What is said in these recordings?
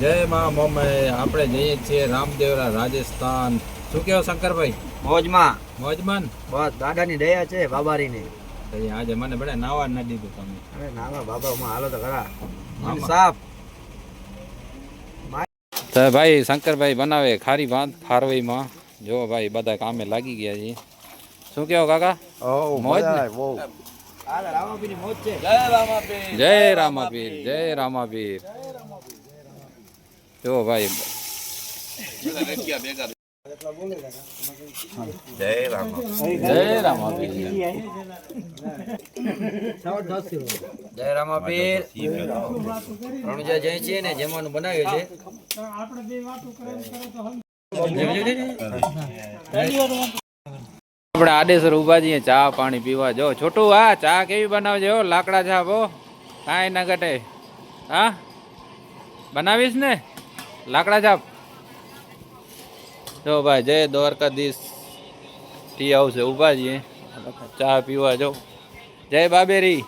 જય માં મમ્મી, આપણે જઈએ છીએ રામદેવરા રાજસ્થાન. શું કેવો શંકરભાઈ? મોજમાં મોજમાન બસ દાદાની દયા છે બાબારીની. આજે મને બડે નાવા ના દીધું તમે. અરે નાવા બાબામાં હાલો તો ખરા મન સાફ. તો ભાઈ શંકરભાઈ બનાવે ખારી ભાત ખારવઈમાં. જો ભાઈ બધા કામે લાગી ગયા છે. શું કેવો કાકા? મોજ ને? હાલ રામાપીરની મોજ છે. જય રામાપીર, જય રામાપીર, જય રામાપીર. જો ભાઈ જય રામાપીર, જય રામાપીર. રણુજા જય છે ને જમવાનું બનાવ્યું છે. આપણે આડેસર ઉભા છીએ ચા પાણી પીવા. જો છોટું, હા ચા કેવી બનાવજે હો, લાકડા ચા હો, કાંઈ ના ઘટે. હા બનાવીશ ને લાકડા ચાપ. જો ભાઈ જય દ્વારકાધીશ ટી હાઉસે ઊભા છીએ ચા પીવા. જો જય બાબેરી,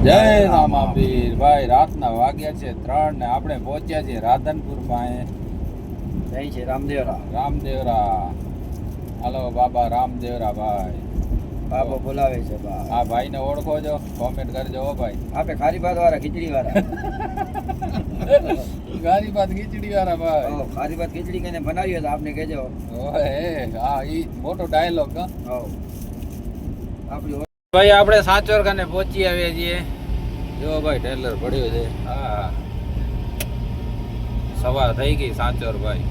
જય રામાપીર. ભાઈ રાતના વાગ્યા છે 3 ને આપણે પહોંચ્યા છીએ રાધનપુર પાસે. જય છે રામદેવરા. રામદેવરા હાલો બાબા રામદેવરા. ભાઈ બાબા બોલાવે છે બા. આ ભાઈને ઓળખો છો? કોમેન્ટ કરજો હો ભાઈ. આપણે ખારી ભાત વાળા ખીચડી વાળા. ખારી ભાત ખીચડી વાળા ભાઈ. ખારી ભાત ખીચડી કઈને બનાવી તો આપને કહેજો. ઓય હા ઈ મોટો ડાયલોગ. આપણી ભાઈ આપણે સાચોર ખાને પહોંચી આવ્યા છીએ. જો ભાઈ ટેલર પડ્યો છે. હા સવાર થઈ ગઈ સાચોર ભાઈ.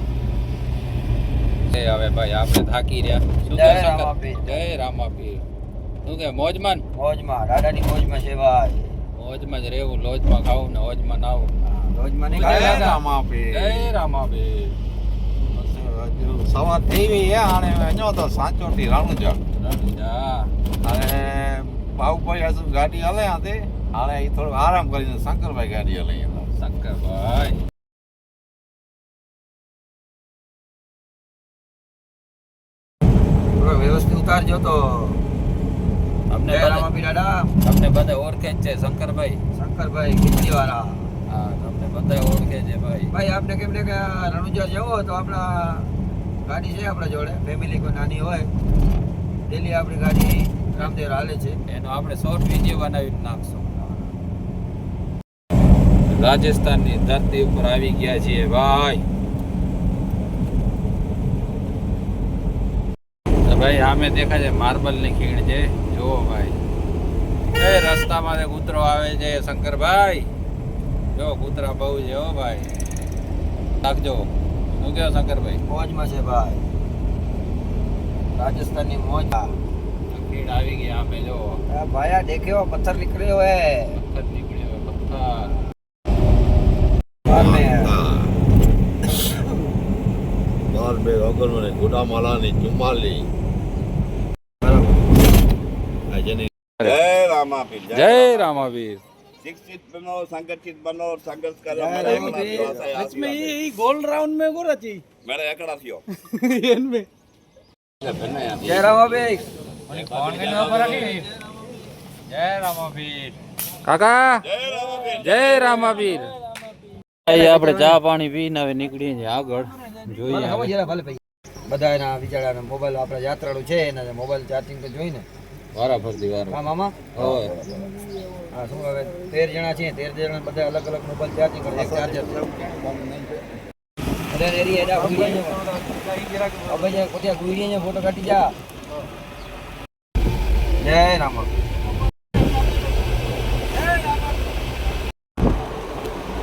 હવે ભાઈ આપણે થાકી રહ્યા. શું જય કે રામાપીર. જય રામાપીર. શું કે મોજમાન? મોજમાં દાદાની મોજમાં છે ભાઈ. મોજમાં જ રહેવું, લોજમાં ખાવું ને હોજમાં નાવું. રોજમાં નહીં જય ખાય. રામાપીર, જય રામાપીર. સવાર થઈ ગઈ અને અહીંયા તો સાચો થી રણુજા રણુજા. અને બાબુભાઈ હજુ ગાડી હલે હતી. હાલે એ થોડું આરામ કરીને શંકરભાઈ ગાડી હલે. શંકરભાઈ વ્યવસ્થિત ઉતારજો તો. અમને જય બધા રામાપીર દાદા. તમને બધા ઓળખે જ છે શંકરભાઈ. શંકરભાઈ ખીચડી વાળા. હા તમને બધા ઓળખે છે ભાઈ. ભાઈ આપને કેમને કે રણુજા જવો તો આપણા ગાડી છે આપણા જોડે. ફેમિલી કોઈ નાની હોય ડેલી આપણી ગાડી રામદેવ હાલે છે. એનો આપણે શોર્ટ વિડીયો બનાવીને નાખશું. રાજસ્થાનની ધરતી ઉપર આવી ગયા છીએ ભાઈ. તો ભાઈ સામે દેખાય છે માર્બલની ખીણ છે. જુઓ ભાઈ એ રસ્તામાં કૂતરો આવે છે શંકરભાઈ. જો કૂતરા બહુ છે હો ભાઈ. રાખજો. શું કહો શંકરભાઈ? મોજમાં છે ભાઈ. રાજસ્થાનની મોજ. ખીણ આવી ગઈ આમે. જો ભાયા દેખ્યો પથ્થર નીકળ્યો હે. પથ્થર નીકળ્યો પથ્થર. બાર બે ઓગણો ને ગુડામાલાની ચુમ્માલી. જય રામાપીર. જય રામાપીર. શિક્ષિત બનો, સંગઠિત બનો, સંઘર્ષ કરો. જય રામાપીર. गोल राउंड में को रची મેરે એકડા થયો. इनमें જય રામાપીર. જય રામાપીર. કાકા જય રામાપીર. આપણે ચા પાણી પીને હવે નીકળીએ છીએ આગળ. જોઈએ હવે. બધા એના બિચારા મોબાઈલ આપણા યાત્રાળુ છે એના મોબાઈલ ચાર્જિંગ તો જોઈને. વારા ફરતી વાર. હા મામા. હોય હા શું હવે 13 જણા છે. 13 જણા બધા અલગ અલગ મોબાઈલ ચાર્જિંગ કરે. એક ચાર્જર અરે એરી એડા ગુઈડીને અબે જે કોટિયા ગુઈડીને ફોટો કાઢી જા. જય રામ.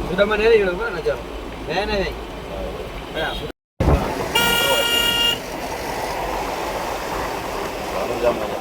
સુધા મને એરી ગયો ને નજર. નહીં. રણુજામાં